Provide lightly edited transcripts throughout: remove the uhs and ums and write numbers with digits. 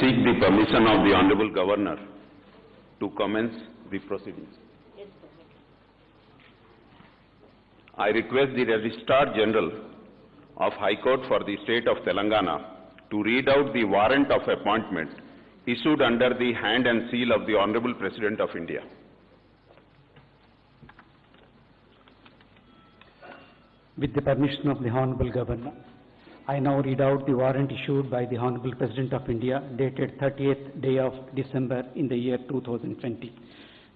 seek the permission of the Honorable Governor to commence the proceedings. I request the Registrar General of High Court for the State of Telangana to read out the warrant of appointment issued under the hand and seal of the Honorable President of India. With the permission of the Honorable Governor, I now read out the warrant issued by the Honorable President of India dated 30th day of December in the year 2020.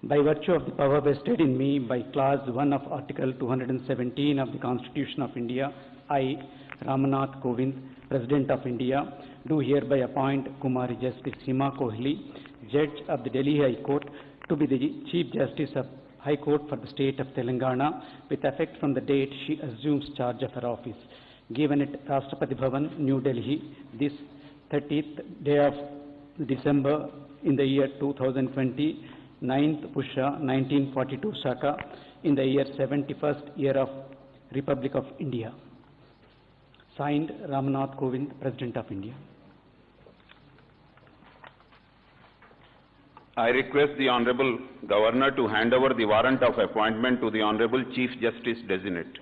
By virtue of the power vested in me by Clause 1 of Article 217 of the Constitution of India, I, Ramnath Kovind, President of India, do hereby appoint Kumari Justice Hima Kohli, Judge of the Delhi High Court, to be the Chief Justice of High Court for the State of Telangana with effect from the date she assumes charge of her office. Given at Rashtrapati Bhavan, New Delhi, this 30th day of December in the year 2020, 9th Pusha 1942 Shaka, in the year 71st year of Republic of India. Signed, Ramnath Kovind, President of India. I request the Honorable Governor to hand over the warrant of appointment to the Honorable Chief Justice Designate.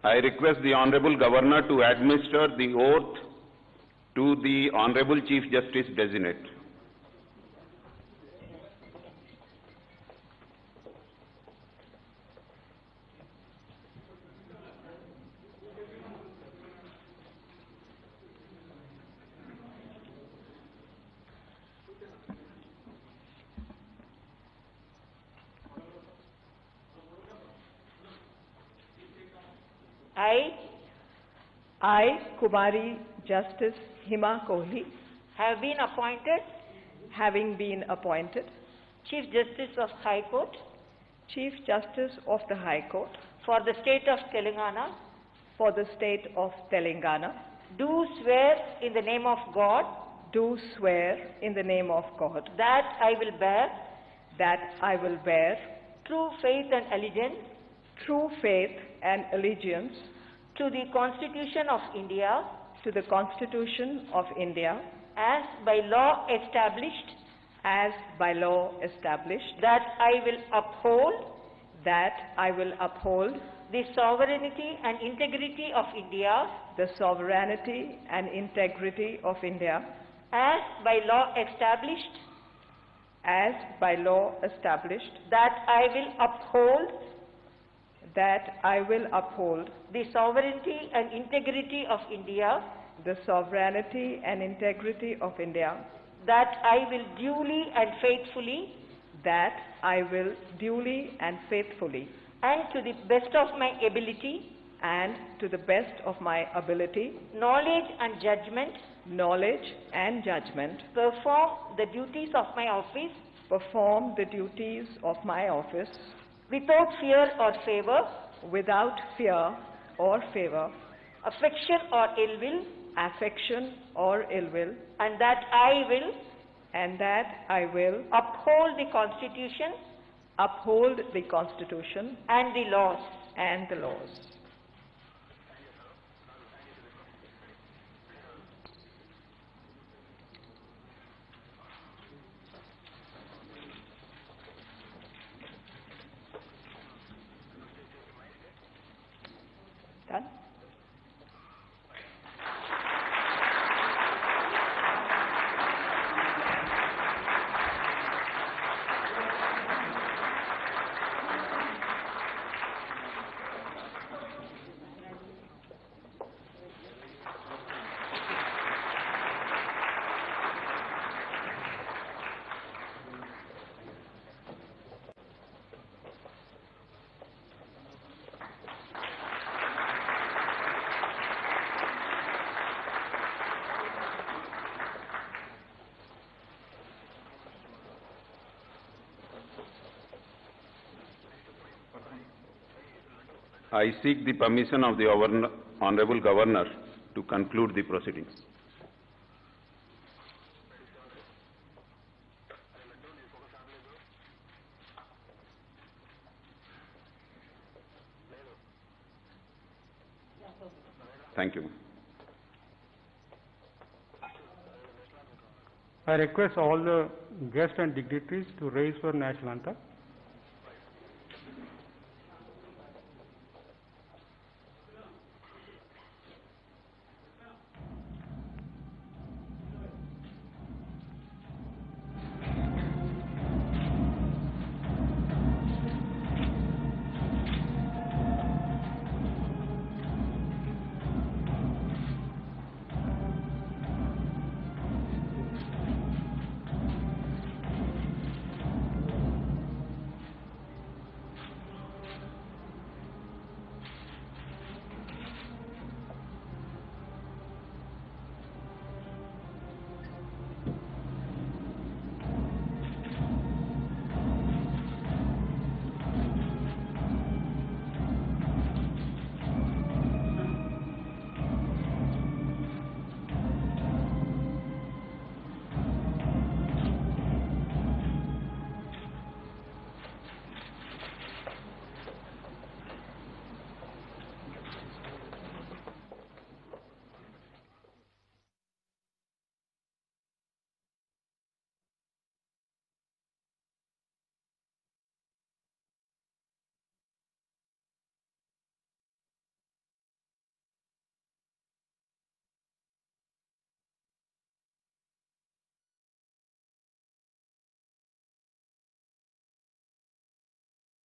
I request the Honorable Governor to administer the oath to the Honorable Chief Justice Designate. I, Kumari Justice Hima Kohli, having been appointed Chief Justice of High Court Chief Justice of the High Court for the State of Telangana, for the State of Telangana, do swear in the name of God do swear in the name of God that I will bear true faith and allegiance true faith and allegiance to the Constitution of India to the Constitution of India as by law established, that I will uphold the sovereignty and integrity of India the sovereignty and integrity of India as by law established, that I will uphold the sovereignty and integrity of India, the sovereignty and integrity of India, that I will duly and faithfully, and to the best of my ability, knowledge and judgment, perform the duties of my office without fear or favor, affection or ill will, and that I will uphold the Constitution and the laws. Done? I seek the permission of the Honorable Governor to conclude the proceedings. Thank you. I request all the guests and dignitaries to raise for national anthem.